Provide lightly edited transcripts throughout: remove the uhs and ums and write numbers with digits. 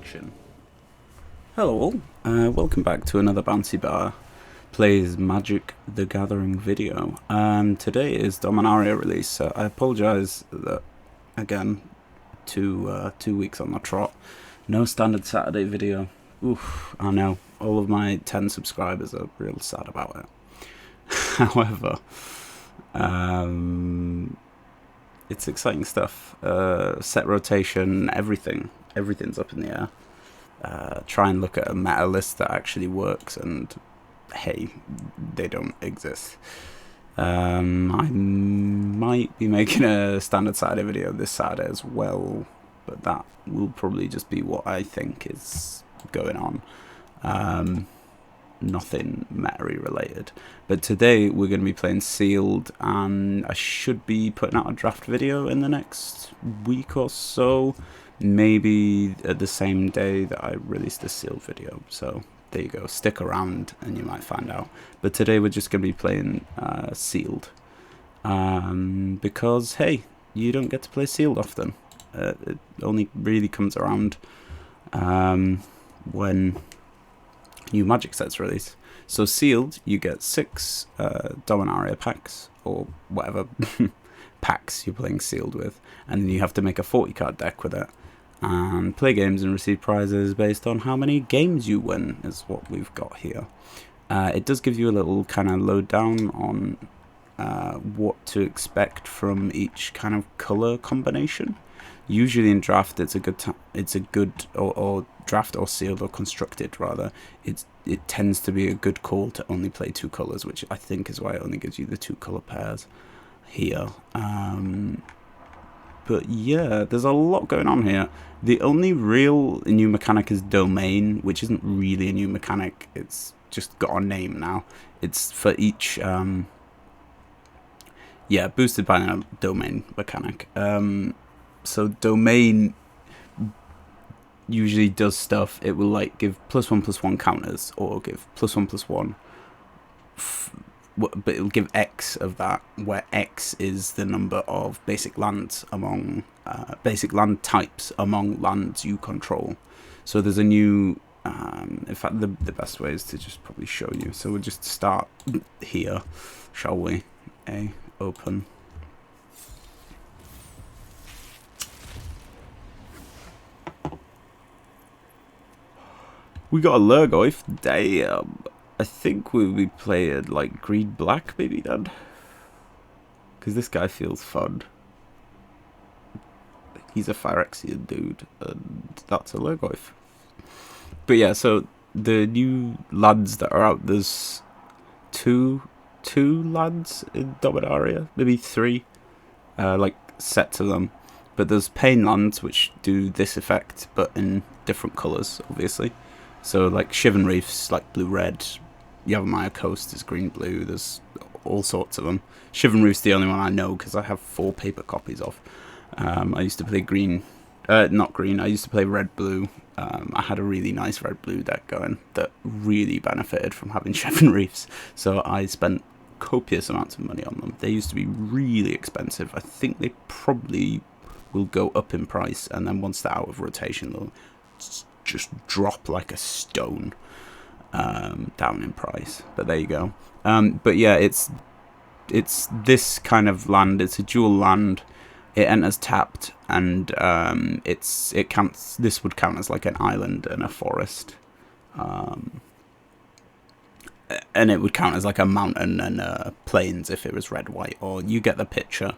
action. Hello all, welcome back to another Bouncy Bar Plays Magic the Gathering video. Today is Dominaria release, so I apologise that, again, 2 weeks on the trot. No standard Saturday video. Oof, I know, all of my 10 subscribers are real sad about it. However, it's exciting stuff. Set rotation, everything's up in the air. Try and look at a meta list that actually works, and hey, they don't exist. I might be making a standard Saturday video this Saturday as well, but that will probably just be what I think is going on. Nothing meta-y related. But today we're going to be playing Sealed, and I should be putting out a draft video in the next week or so. Maybe at the same day that I released the Sealed video. So there you go, stick around and you might find out. But today we're just going to be playing Sealed. Because, hey, you don't get to play Sealed often. It only really comes around when new Magic sets release. So Sealed, you get 6 Dominaria packs, or whatever packs you're playing Sealed with, and then you have to make a 40 card deck with it, and play games and receive prizes based on how many games you win, is what we've got here. It does give you a little kind of lowdown on what to expect from each kind of color combination. Usually in draft, it's a good or draft or sealed or constructed rather. It tends to be a good call to only play 2 colors, which I think is why it only gives you the 2 color pairs here. But yeah, there's a lot going on here. The only real new mechanic is Domain, which isn't really a new mechanic. It's just got a name now. It's for each boosted by a Domain mechanic. So Domain usually does stuff. It will like give +1/+1 counters, or give +1/+1, but it will give X of that, where X is the number of basic lands among basic land types among lands you control. So there's a new in fact the best way is to just probably show you. So we'll just start here, shall we? Open. We got a Lurgoyf. Damn. I think we'll be playing like green-black maybe then. Because this guy feels fun. He's a Phyrexian dude, and that's a Lurgoyf. But yeah, so the new lands that are out, there's two lands in Dominaria, maybe 3, like sets of them. But there's Pain lands which do this effect, but in different colours, obviously. So like Shivan Reef's like blue-red, Yavimaya Coast is green-blue, there's all sorts of them. Shivan Reef's the only one I know because I have 4 paper copies of. I used to play not green, I used to play red-blue. I had a really nice red-blue deck going that really benefited from having Shivan Reefs, so I spent copious amounts of money on them. They used to be really expensive. I think they probably will go up in price, and then once they're out of rotation, they'll just drop like a stone down in price. But there you go. But yeah, it's this kind of land. It's a dual land. It enters tapped, and it counts. This would count as like an island and a forest, and it would count as like a mountain and plains if it was red white. Or you get the picture.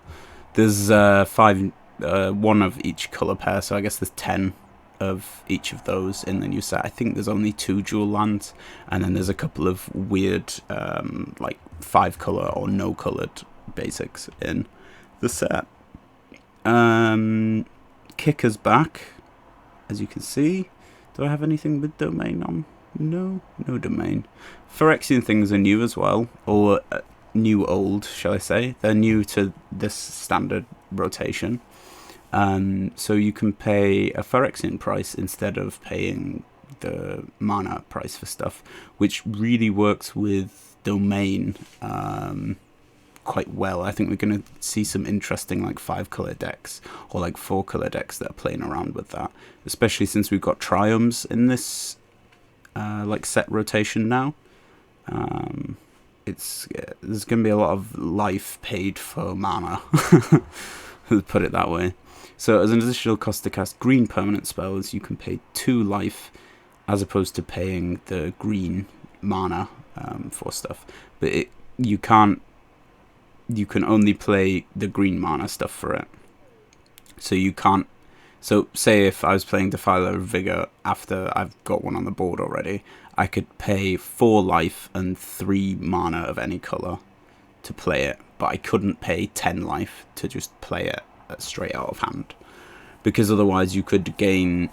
There's 5, 1 of each color pair, so I guess there's 10 of each of those in the new set. I think there's only 2 dual lands, and then there's a couple of weird like 5 color or no colored basics in the set. Kicker's back, as you can see. Do I have anything with Domain on? No Domain. Phyrexian things are new as well, or new old, shall I say. They're new to this standard rotation. So you can pay a Phyrexian price instead of paying the mana price for stuff, which really works with Domain quite well. I think we're going to see some interesting like 5-color decks or like 4-color decks that are playing around with that, especially since we've got triomes in this like set rotation now. There's going to be a lot of life paid for mana, let's put it that way. So as an additional cost to cast green permanent spells, you can pay 2 life as opposed to paying the green mana for stuff. But you can only play the green mana stuff for it. So you can't. So say if I was playing Defiler of Vigor after I've got one on the board already, I could pay 4 life and 3 mana of any colour to play it, but I couldn't pay 10 life to just play it straight out of hand. Because otherwise you could gain,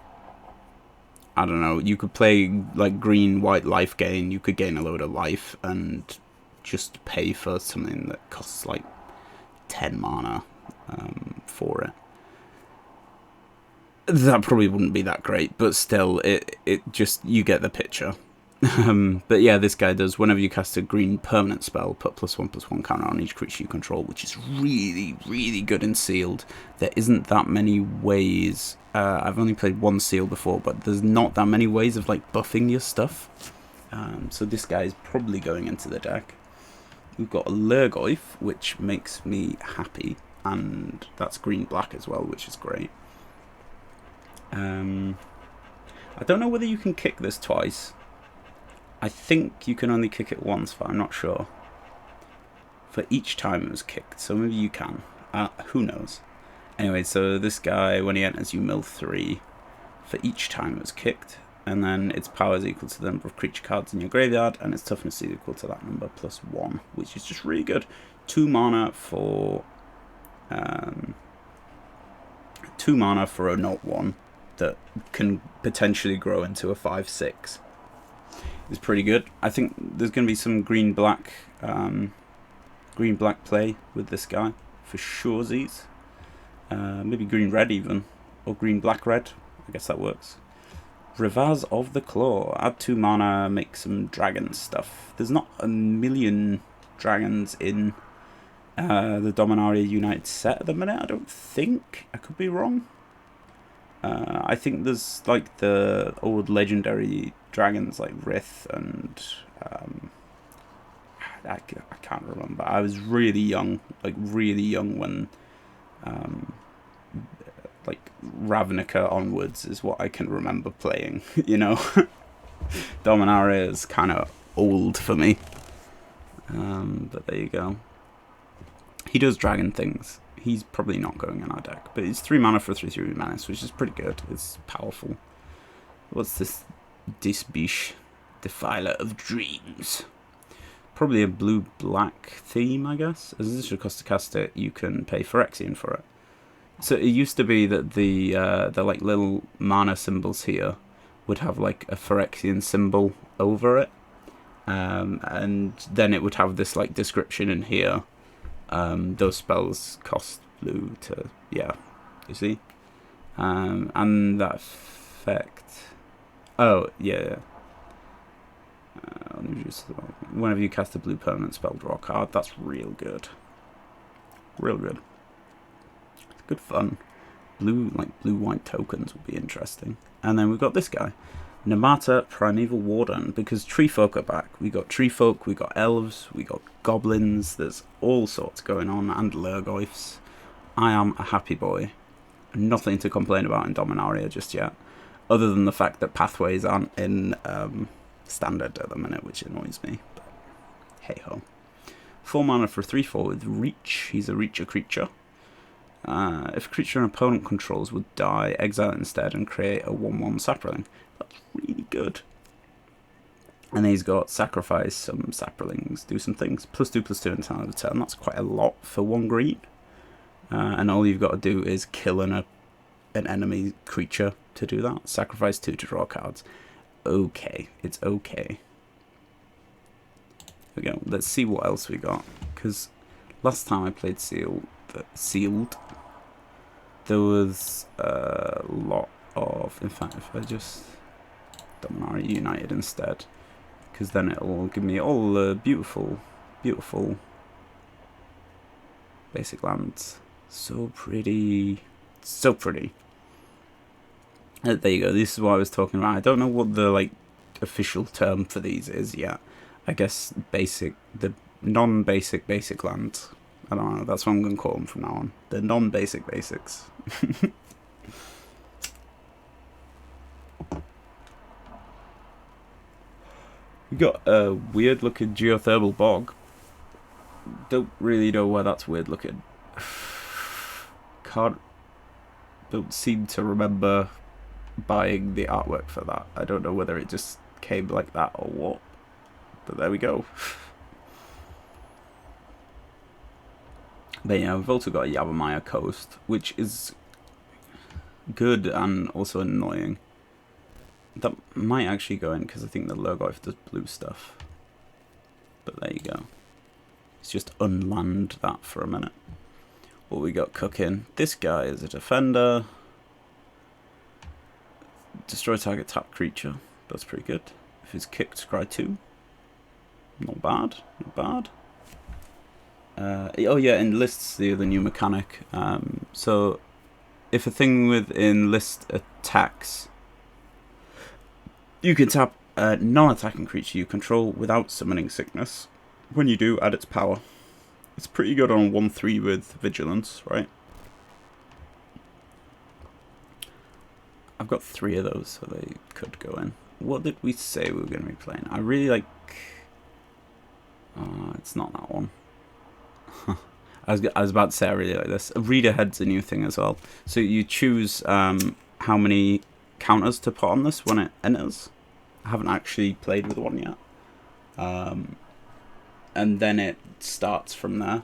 I don't know, you could play like green, white life gain, you could gain a load of life and just pay for something that costs like 10 mana for it. That probably wouldn't be that great, but still, it just, you get the picture. But yeah, this guy does, whenever you cast a green permanent spell, put +1/+1 counter on each creature you control, which is really, really good in sealed. There isn't that many ways. I've only played 1 seal before, but there's not that many ways of like buffing your stuff. So this guy is probably going into the deck. We've got a Lurgoyf, which makes me happy, and that's green-black as well, which is great. I don't know whether you can kick this twice. I think you can only kick it once, but I'm not sure. For each time it was kicked, so maybe you can. Who knows? Anyway, so this guy, when he enters, you mill 3 for each time it was kicked, and then its power is equal to the number of creature cards in your graveyard, and its toughness is equal to that number +1, which is just really good. 2 mana for a 0/1 that can potentially grow into a 5/6. It's pretty good. I think there's going to be some green-black play with this guy for surezies. Maybe green-red even, or green-black-red. I guess that works. Ravaz of the Claw. Add 2 mana, make some dragon stuff. There's not a million dragons in the Dominaria United set at the minute, I don't think. I could be wrong. I think there's like the old legendary dragons like Rith and I can't remember. I was really young, when like Ravnica onwards is what I can remember playing, you know. Dominaria is kind of old for me. But there you go. He does dragon things. He's probably not going in our deck, but it's 3 mana for 3/3 menace, which is pretty good. It's powerful. What's this? Disbish, Defiler of Dreams. Probably a blue-black theme, I guess. As this should cost to cast it, you can pay Phyrexian for it. So it used to be that the like little mana symbols here would have like a Phyrexian symbol over it, and then it would have this like description in here. Those spells cost blue to, yeah, you see? And that effect, oh, yeah. Whenever you cast a blue permanent spell, draw a card. That's real good. Real good. It's good fun. Blue-white tokens would be interesting. And then we've got this guy. Namata Primeval Warden, because tree folk are back. We got tree folk, we got elves, we got goblins, there's all sorts going on, and Lurgoyfs. I am a happy boy. Nothing to complain about in Dominaria just yet, other than the fact that pathways aren't in standard at the minute, which annoys me. But hey ho. 4 mana for 3/4 with Reach. He's a Reacher creature. If a creature an opponent controls would die, exile it instead and create a 1/1 sapling. That's really good. And then he's got sacrifice some saplings, do some things. +2/+2 until end of turn. That's quite a lot for 1 green. And all you've got to do is kill an enemy creature to do that. Sacrifice 2 to draw cards. Okay, it's okay. There we go. Let's see what else we got. Because last time I played Sealed, there was a lot of. In fact, if I just Dominaria United instead, because then it will give me all the beautiful Basic lands. So pretty. So pretty. There you go. This is what I was talking about. I don't know what the like official term for these is yet. I guess basic, the non-basic basic lands. I don't know. That's what I'm gonna call them from now on. The non-basic basics. We got a weird looking geothermal bog. Don't really know why that's weird looking. Don't seem to remember buying the artwork for that. I don't know whether it just came like that or what. But there we go. But yeah, we've also got a Yavimaya Coast, which is good and also annoying. That might actually go in because I think the Lurgoyf does blue stuff. But there you go. Let's just unland that for a minute. What we got cooking? This guy is a defender. Destroy target tapped creature. That's pretty good. If it's kicked, scry 2. Not bad. Not bad. Oh yeah, enlists the other new mechanic. So if a thing with enlist attacks, you can tap a non-attacking creature you control without summoning sickness. When you do, add its power. It's pretty good on 1/3 with vigilance, right? I've got 3 of those, so they could go in. What did we say we were going to be playing? I really like... it's not that one. I was about to say I really like this. Reader Head's a new thing as well. So you choose how many counters to put on this when it enters. I haven't actually played with one yet. And then it starts from there.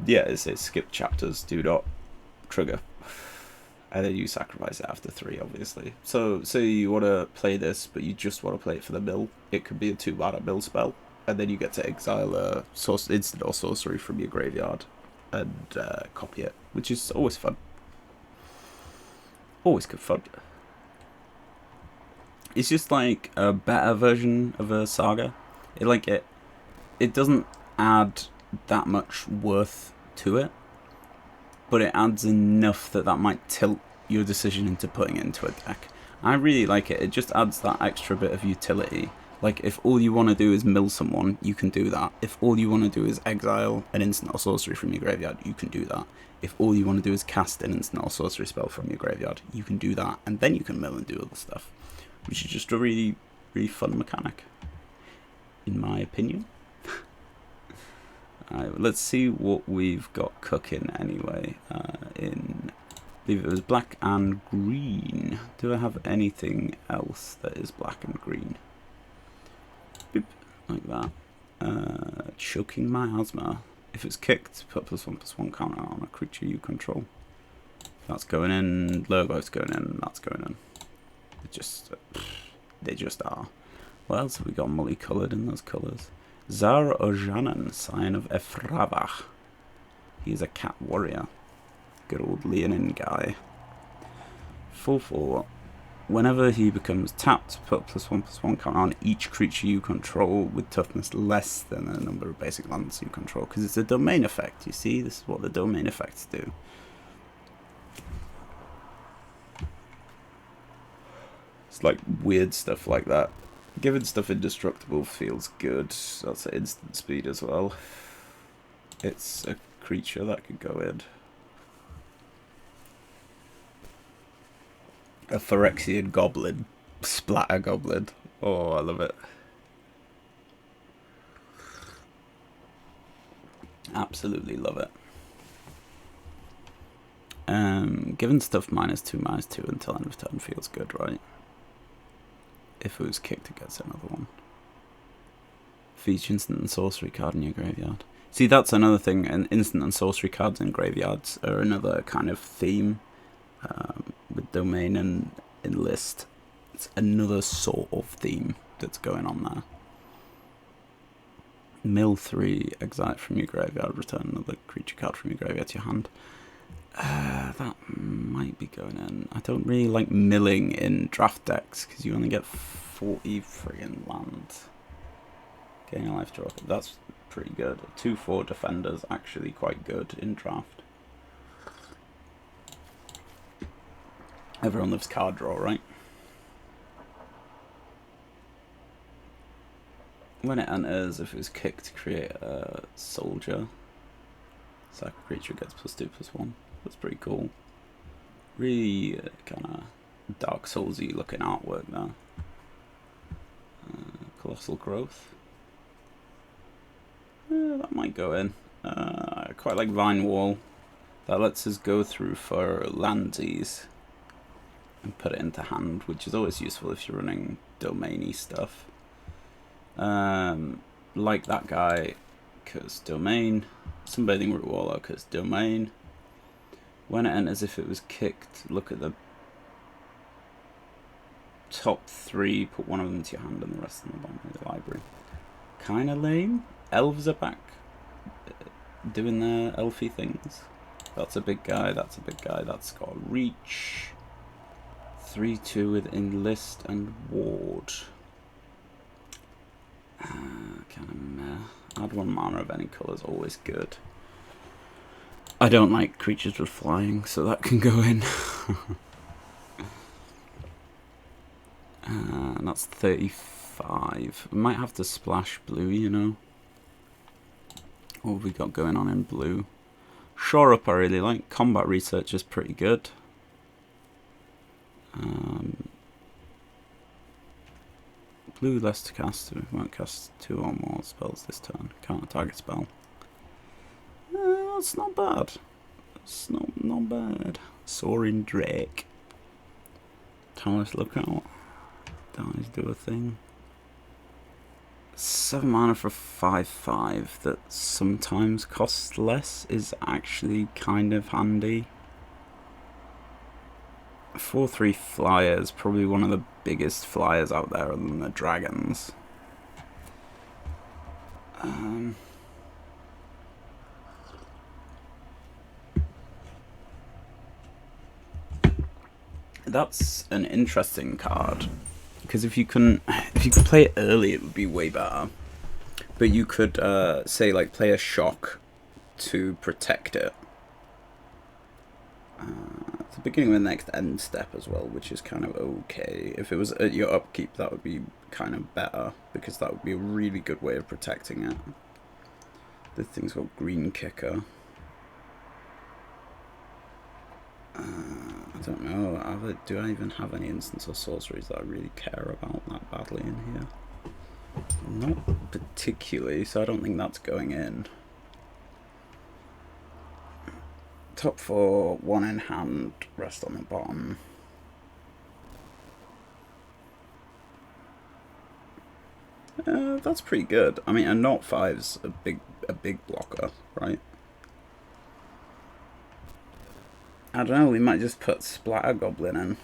Yeah, it says skip chapters, do not trigger. And then you sacrifice it after 3, obviously. So you want to play this, but you just want to play it for the mill. It could be a 2-mana mill spell. And then you get to exile a instant or sorcery from your graveyard and copy it, which is always fun. Always good fun. It's just like a better version of a saga. It doesn't add that much worth to it, but it adds enough that might tilt your decision into putting it into a deck. I really like it. It just adds that extra bit of utility. Like, if all you want to do is mill someone, you can do that. If all you want to do is exile an instant or sorcery from your graveyard, you can do that. If all you want to do is cast an instant or sorcery spell from your graveyard, you can do that. And then you can mill and do other stuff, which is just a really, really fun mechanic, in my opinion. Alright, let's see what we've got cooking anyway. I believe it was black and green. Do I have anything else that is black and green? Boop, like that. Choking Miasma. If it's kicked, put +1/+1 counter on a creature you control. That's going in. Lurgo's going in. That's going in. They just are. What else have we got multicoloured in those colours? Zar Ojanen, Scion of Efravach. He's a cat warrior. Good old Leonin guy. 4/4. Whenever he becomes tapped, put +1/+1 counter on each creature you control with toughness less than the number of basic lands you control. Because it's a domain effect, you see? This is what the domain effects do. It's like weird stuff like that. Giving stuff indestructible feels good. That's at instant speed as well. It's a creature that could go in. A Phyrexian Goblin. Splatter Goblin. Oh, I love it. Absolutely love it. Giving stuff -2/2 until end of turn feels good, right? If it was kicked, it gets another one. Feature instant and sorcery card in your graveyard. See, that's another thing, and instant and sorcery cards in graveyards are another kind of theme with domain and enlist. It's another sort of theme that's going on there. Mill 3, exile it from your graveyard, return another creature card from your graveyard to your hand. That might be going in. I don't really like milling in draft decks because you only get 40 friggin' land. Gain a life draw. That's pretty good. 2/4 defender's actually quite good in draft. Everyone loves card draw, right? When it enters, if it was kicked, create a soldier. Sack a creature gets +2/+1. That's pretty cool. Really kind of Dark Souls-y looking artwork there. Colossal Growth. That might go in. I quite like Vine Wall. That lets us go through for landsies and put it into hand, which is always useful if you're running domainy stuff. Like that guy, because domain. Sunbathing Root Warlock, because domain. When it enters, if it was kicked, look at the top 3, put one of them into your hand and the rest in the bottom of the library. Kinda lame. Elves are back doing their elfy things. That's a big guy, that's a big guy, that's got reach. 3/2 with enlist and ward. Kind of meh. Add 1 mana of any colour is always good. I don't like creatures with flying, so that can go in. And that's 35. We might have to splash blue, you know. What have we got going on in blue? Shore Up I really like. Combat Research is pretty good. Blue less to cast. We won't cast 2 or more spells this turn. Can't target spell. That's not bad. It's not bad. Soaring Drake. Talus Lookout. Dies do a thing. 7 mana for 5/5 that sometimes costs less is actually kind of handy. 4/3 flyer is probably one of the biggest flyers out there other than the dragons. That's an interesting card, because if you could play it early, it would be way better. But you could say like play a shock to protect it. At the beginning of the next end step as well, which is kind of okay. If it was at your upkeep, that would be kind of better, because that would be a really good way of protecting it. This thing's got green kicker. I don't know. Do I even have any instants or sorceries that I really care about that badly in here? Not particularly, so I don't think that's going in. Top 4, 1 in hand, rest on the bottom. That's pretty good. I mean, a 0/5's a big blocker, right? I don't know, we might just put Splatter Goblin in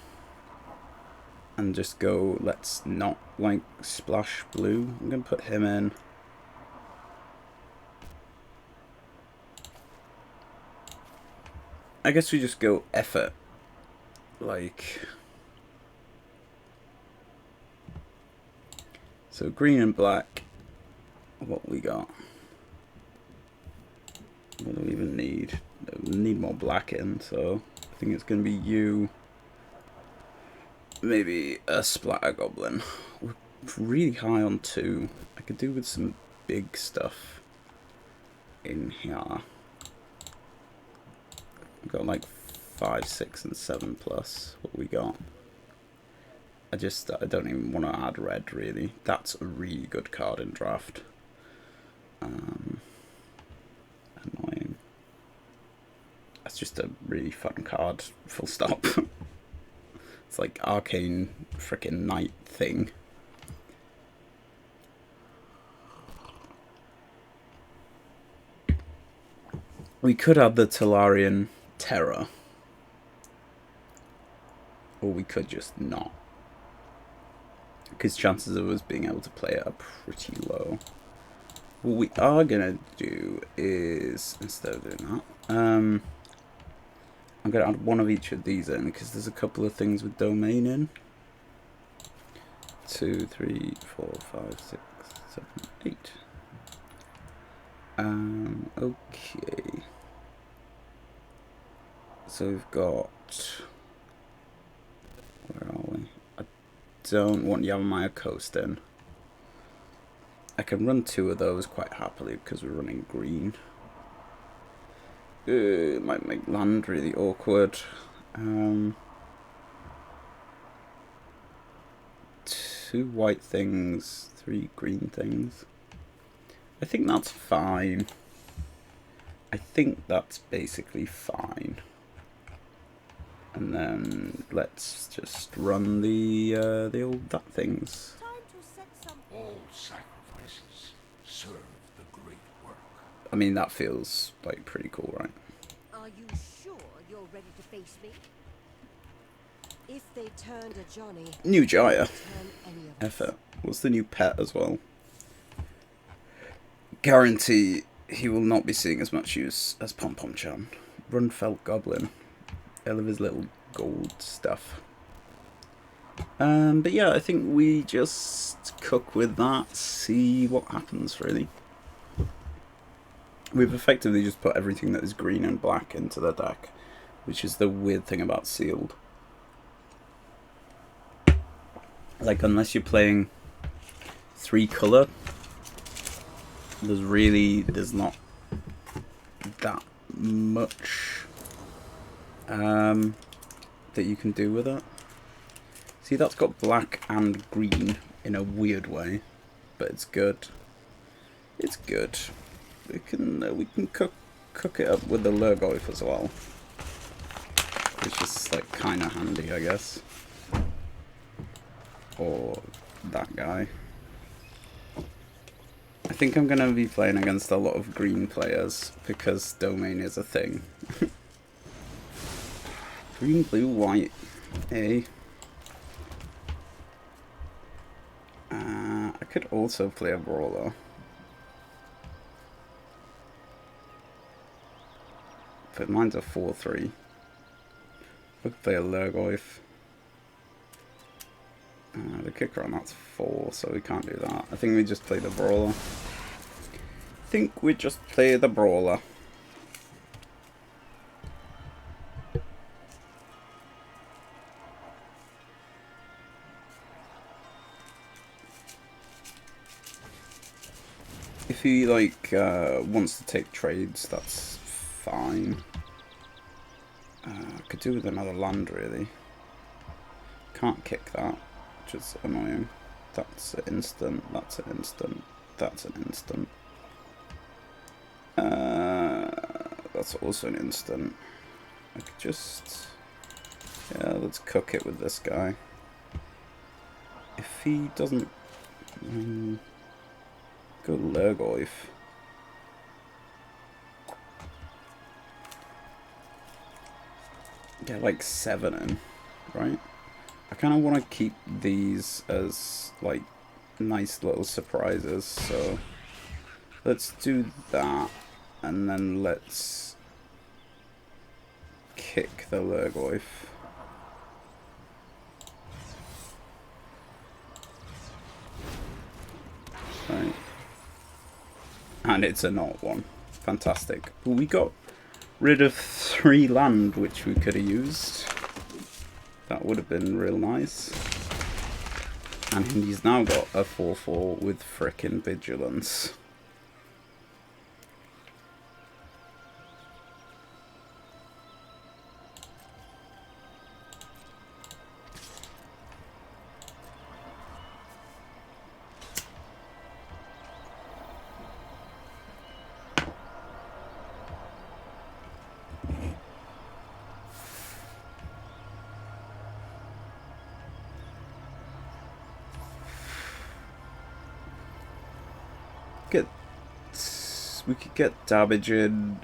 and just go, let's not like splash blue. I'm gonna put him in. I guess we just go effort. Like, so green and black, what we got? What do we even need? We need more black in, so I think it's going to be you. Maybe a Splatter Goblin. We're really high on 2. I could do with some big stuff in here. We've got like 5, 6, and 7 plus. What we got? I don't even want to add red, really. That's a really good card in draft. Annoying. That's just a really fun card, full stop. It's like arcane frickin' knight thing. We could add the Talarian Terror. Or we could just not. Because chances of us being able to play it are pretty low. What we are going to do is, instead of doing that, I'm going to add one of each of these in, because there's a couple of things with domain in. 2, 3, 4, 5, 6, 7, 8. Okay. So we've got... Where are we? I don't want Yamamaya Coast in. I can run 2 of those quite happily because we're running green. It might make land really awkward. 2 white things, 3 green things. I think that's fine. I think that's basically fine. And then let's just run the old that things. All sacrifices serve the great work. I mean, that feels like pretty cool, right? Are you sure you're ready to face me? If they turned a Johnny, New Jaya. turn any of us. Effort. What's the new pet as well? Guarantee he will not be seeing as much use as Pom Pom Chan. Runfelt Goblin. I love his little gold stuff. But yeah, I think we just cook with that, see what happens, really. We've effectively just put everything that is green and black into the deck, which is the weird thing about Sealed. Like, unless you're playing 3 color, there's not that much that you can do with it. See, that's got black and green in a weird way, but it's good. It's good. We can cook it up with the Lurgoyf as well, which is like kind of handy, I guess. Or that guy. I think I'm gonna be playing against a lot of green players because domain is a thing. Green, blue, white, A. I could also play a brawler. But mine's a 4-3. I could play a Lurgoyf. The kicker on that's 4, so we can't do that. I think we just play the brawler. If he like wants to take trades, that's fine. I could do with another land, really. Can't kick that, which is annoying. That's an instant, that's an instant, that's an instant. That's also an instant. I could just... Yeah, let's cook it with this guy. If he doesn't... go Lurgoyf. Get like 7 in, right? I kind of want to keep these as like nice little surprises, so let's do that, and then let's kick the Lurgoyf. Right. And it's a not one. Fantastic. But we got rid of 3 land, which we could have used. That would have been real nice. And he's now got a 4-4 with frickin' vigilance. We could get damage in.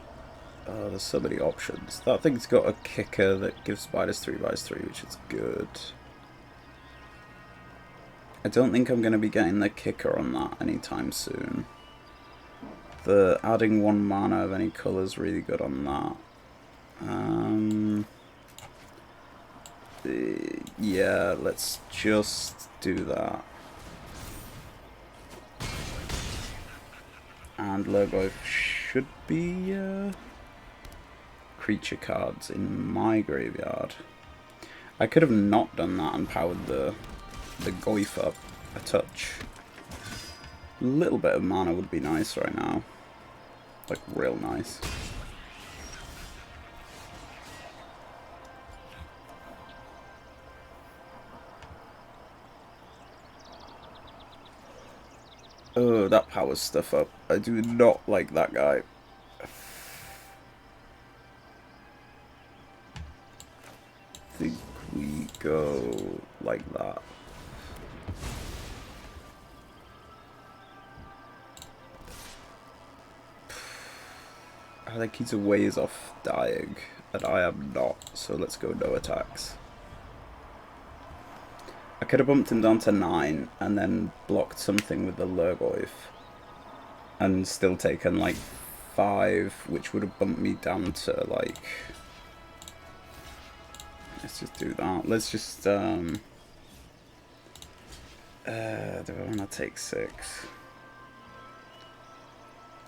There's so many options. That thing's got a kicker that gives -3/3, which is good. I don't think I'm going to be getting the kicker on that anytime soon. The adding 1 mana of any colour is really good on that. Yeah, let's just do that. And Lurgoyf should be creature cards in my graveyard. I could have not done that and powered the Goyf up a touch. A little bit of mana would be nice right now. Like, real nice. Oh, that powers stuff up. I do not like that guy. I think we go like that. I think he's a ways off dying, and I am not, so let's go no attacks. I could have bumped him down to 9 and then blocked something with the Lurgoyf and still taken like 5, which would have bumped me down to like... Let's just do that. Let's just... do I want to take 6?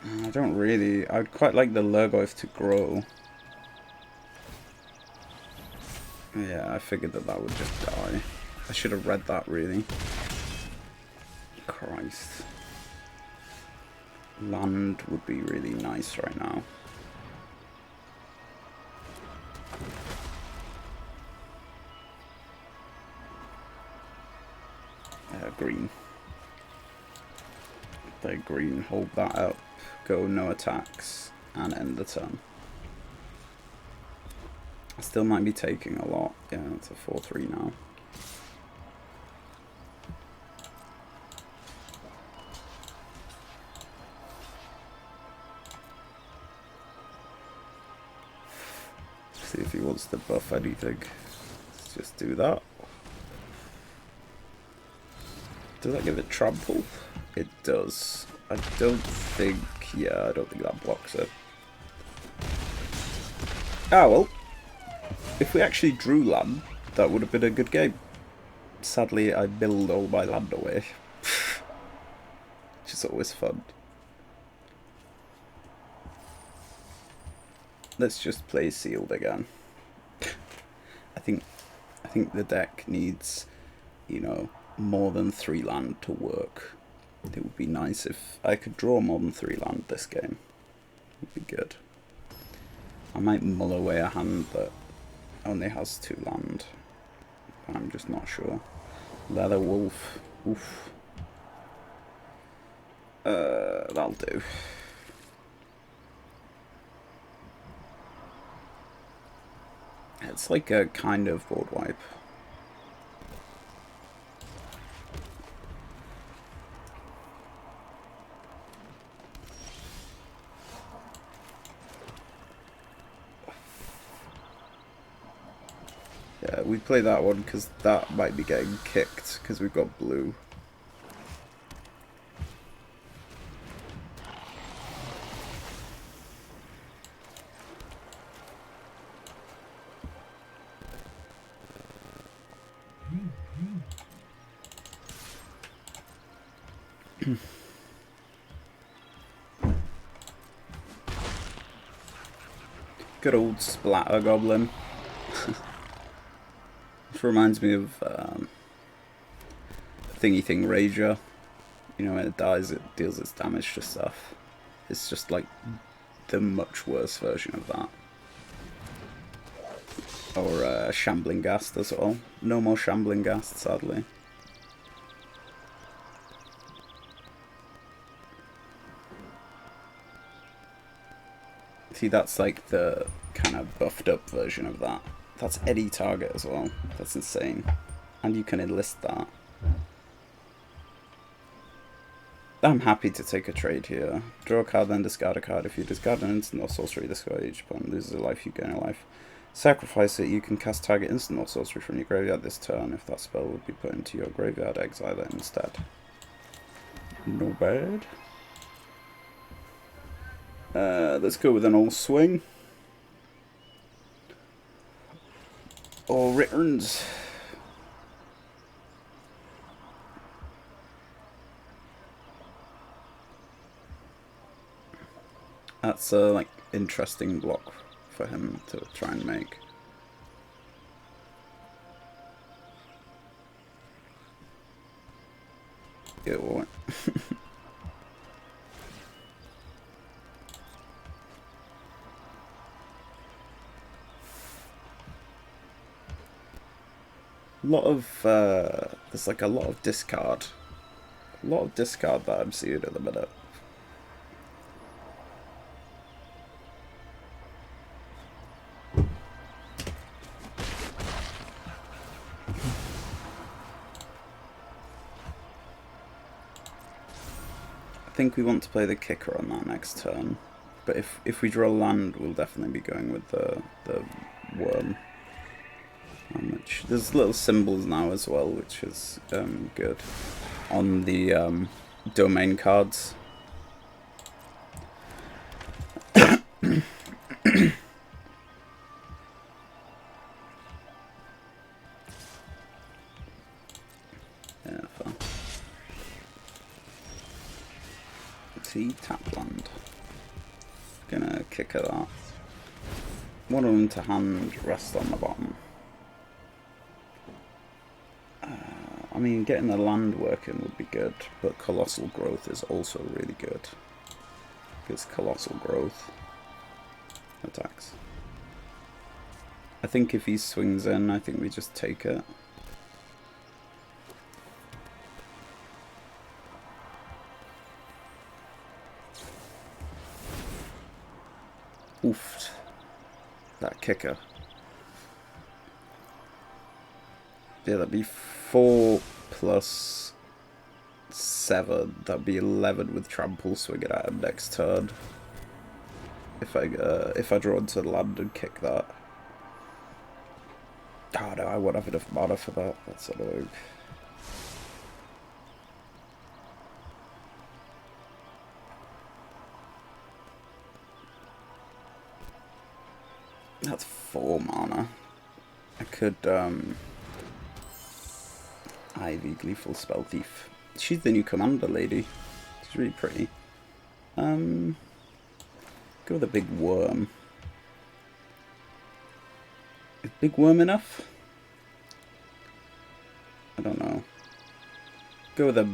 I don't really. I'd quite like the Lurgoyf to grow. Yeah, I figured that would just die. I should have read that, really. Christ. Land would be really nice right now. Green. Play green, hold that up, go no attacks, and end the turn. I still might be taking a lot. Yeah, it's a 4-3 now. See if he wants to buff anything. Let's just do that. Does that give it trample? It does. I don't think... Yeah, I don't think that blocks it. Ah, well. If we actually drew land, that would have been a good game. Sadly, I milled all my land away. Which is always fun. Let's just play sealed again. I think the deck needs, you know, more than 3 land to work. It would be nice if I could draw more than 3 land this game. It would be good. I might mull away a hand that only has 2 land. I'm just not sure. Leather Wolf. Oof. That'll do. It's like a kind of board wipe. Yeah, we play that one because that might be getting kicked because we've got blue. Good old splatter goblin. This reminds me of Thingy Thing Rager. You know, when it dies, it deals its damage to stuff. It's just like the much worse version of that. Or Shambling Ghast as well. No more Shambling Ghast, sadly. See, that's like the kind of buffed up version of that. That's any target as well. That's insane. And you can enlist that. I'm happy to take a trade here. Draw a card, then discard a card. If you discard an instant or sorcery, discard each opponent loses a life, you gain a life. Sacrifice it, you can cast target instant or sorcery from your graveyard this turn. If that spell would be put into your graveyard, exile it instead. No bad. Let's go with an all swing. All returns. That's a like interesting block for him to try and make. It won't. There's like a lot of discard. A lot of discard that I'm seeing at the minute. I think we want to play the kicker on that next turn. But if we draw land, we'll definitely be going with the worm. Which there's little symbols now as well, which is good on the domain cards. Yeah, fun. See, tap land. Gonna kick at that. One of them to hand, rest on the bottom. I mean, getting the land working would be good, but Colossal Growth is also really good. Because Colossal Growth attacks. I think if he swings in, I think we just take it. Oof. That kicker. Yeah, that'd be 4 plus 7. That'd be 11 with trample swinging at him next turn. If I draw into the land and kick that. Oh no, I won't have enough mana for that. That's annoying. That's 4 mana. I could Ivy, Gleeful Spell Thief. She's the new commander lady. She's really pretty. Go with a big worm. Is big worm enough? I don't know. Go with a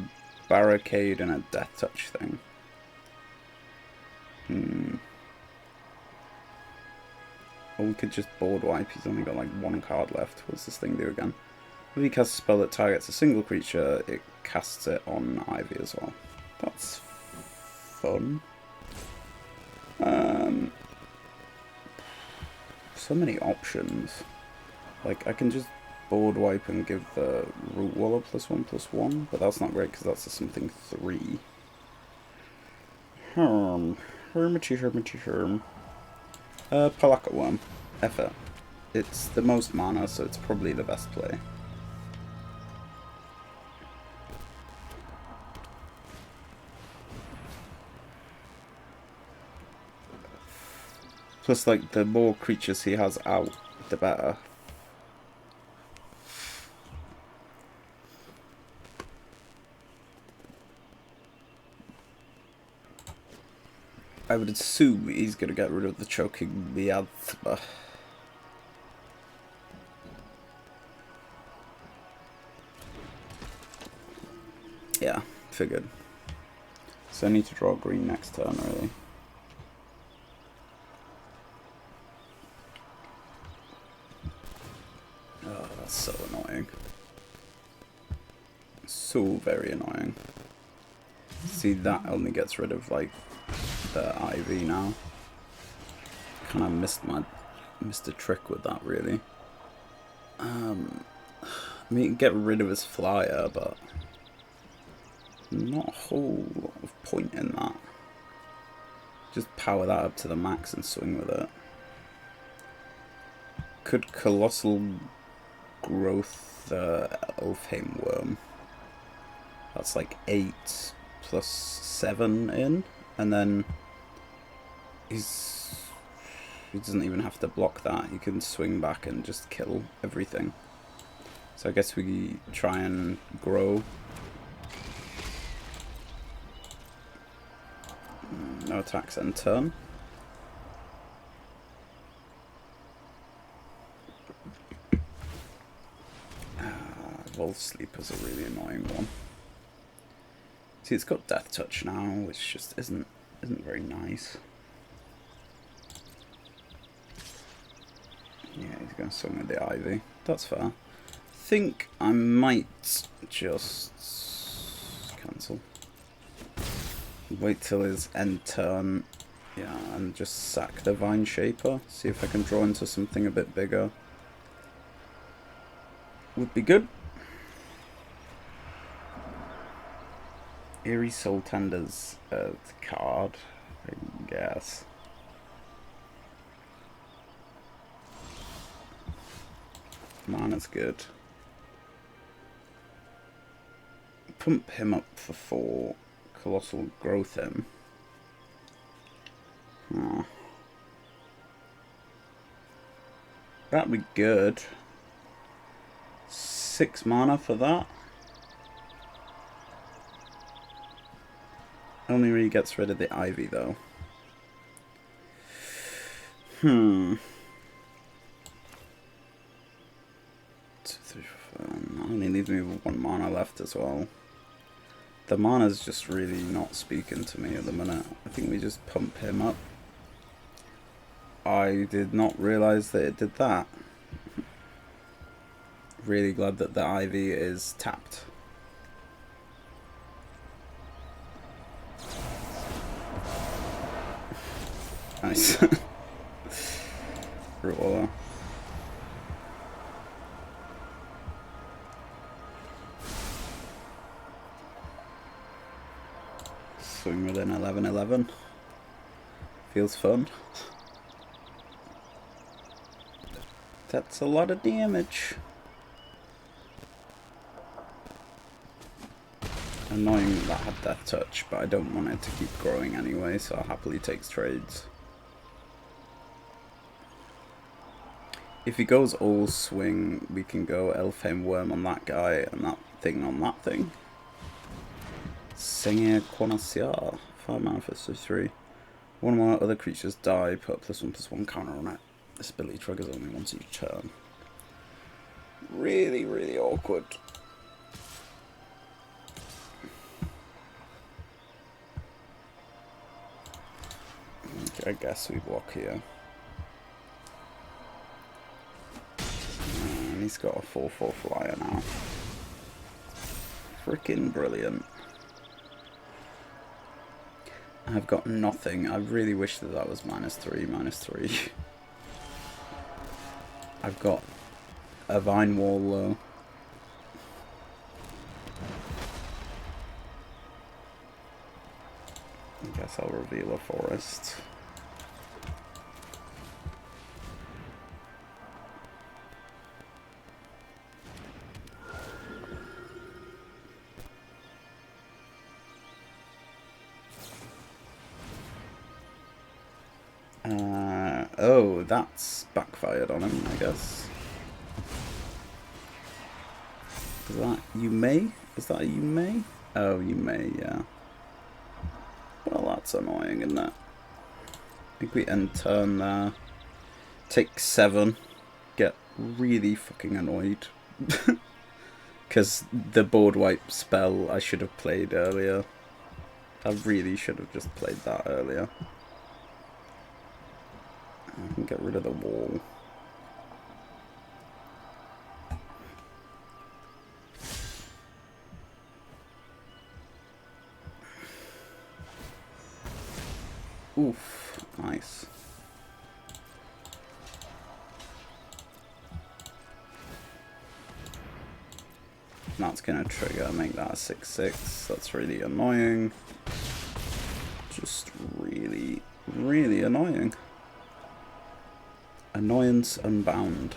barricade and a death touch thing. Or we could just board wipe. He's only got like 1 card left. What's this thing do again? If he casts a spell that targets a single creature, it casts it on Ivy as well. That's fun. So many options. Like, I can just board wipe and give the Root Waller +1/+1, but that's not great because that's a something 3. Hermity. Palaka Worm. Effort. It's the most mana, so it's probably the best play. Plus, like, the more creatures he has out, the better. I would assume he's going to get rid of the choking miasma. Yeah, figured. So I need to draw green next turn, really. Oh, that's so annoying. So very annoying. See, that only gets rid of, like, the Ivy now. Kind of missed a trick with that, really. I mean, get rid of his flyer, but not a whole lot of point in that. Just power that up to the max and swing with it. Could Colossal Growth Elfheim Worm. That's like 8 plus 7 in, and then he doesn't even have to block that. He can swing back and just kill everything. So I guess we try and grow. No attacks end turn. Soul Sleeper's a really annoying one. See, it's got Death Touch now, which just isn't very nice. Yeah, he's going to swing with the Ivy. That's fair. I think I might just cancel. Wait till his end turn. Yeah, and just sack the Vine Shaper. See if I can draw into something a bit bigger. Would be good. Eerie Soul Tender's card, I guess. Mana's good. Pump him up for 4. Colossal Growth him. Oh. That'd be good. 6 mana for that. Only really gets rid of the Ivy though. That only leaves me with 1 mana left as well. The mana's just really not speaking to me at the minute. I think we just pump him up. I did not realise that it did that. Really glad that the Ivy is tapped. Nice. Roller. Swing with an 11/11. Feels fun. That's a lot of damage. Annoying that had Death Touch, but I don't want it to keep growing anyway, so I'll happily take trades. If he goes all swing, we can go Elfhame Worm on that guy and that thing on that thing. Sengir Quanaciar, 5 mana for 3. One more other creatures die, put a +1/+1 counter on it. This ability triggers only once each turn. Really, really awkward. Okay, I guess we block here. And he's got a 4/4 flyer now. Freaking brilliant. I've got nothing. I really wish that that was -3. I've got a Vine Wall though. I guess I'll reveal a forest. Oh, that's backfired on him, I guess. Is that you may? Is that a you may? Oh, you may, yeah. Well, that's annoying, isn't it? I think we end turn there. Take 7. Get really fucking annoyed. Because the board wipe spell I should have played earlier. I really should have just played that earlier. I can get rid of the wall. Oof, nice. That's gonna trigger, make that a 6/6. That's really annoying. Just really, really annoying. Annoyance unbound.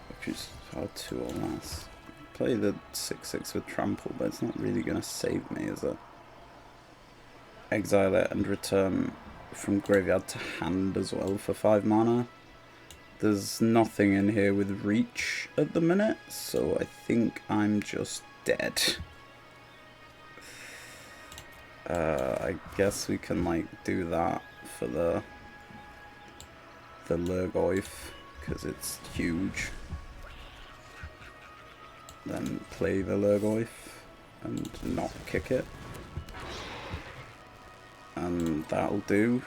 Which is hard to or less. Play the 6/6 with trample, but it's not really gonna save me, is it? Exile it and return from graveyard to hand as well for 5 mana. There's nothing in here with reach at the minute, so I think I'm just dead. I guess we can like do that for the Lurgoyf, because it's huge. then play the Lurgoyf and not kick it. And that'll do.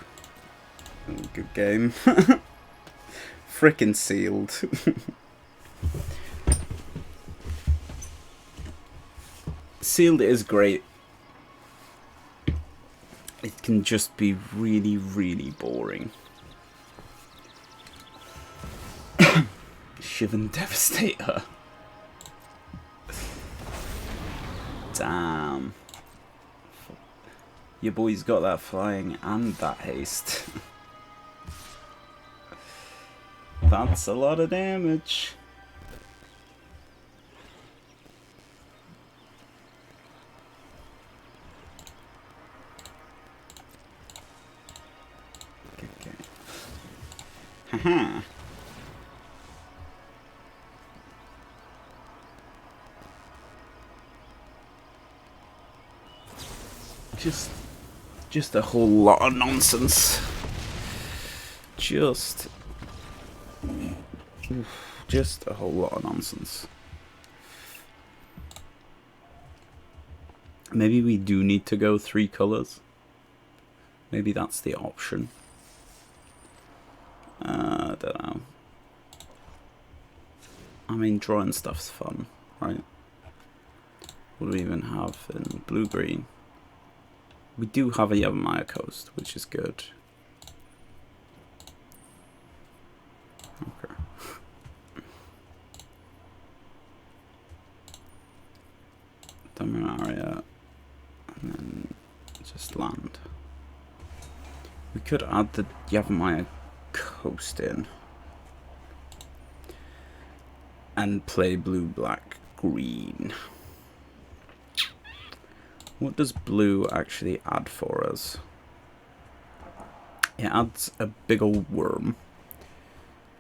Good game. Frickin' sealed. Sealed is great. It can just be really, really boring. Shivan Devastator. Damn. Your boy's got that flying and that haste. That's a lot of damage. Okay. Haha. Just a whole lot of nonsense. Just a whole lot of nonsense. Maybe we do need to go 3 colours. Maybe that's the option. I don't know. I mean, drawing stuff's fun, right? What do we even have in blue-green? We do have a Yavimaya Coast, which is good. Okay. Dominaria, and then just land. We could add the Yavimaya Coast in. And play blue, black, green. What does blue actually add for us? It adds a big old worm.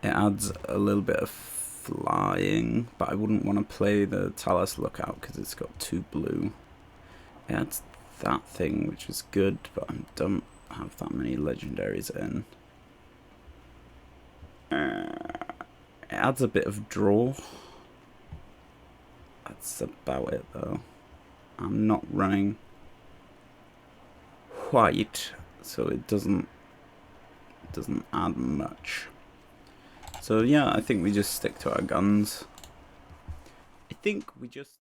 It adds a little bit of flying, but I wouldn't want to play the Talos Lookout because it's got 2 blue. It adds that thing, which is good, but I don't have that many legendaries in. It adds a bit of draw. That's about it, though. I'm not running white, so it doesn't add much. So yeah, I think we just stick to our guns. I think we just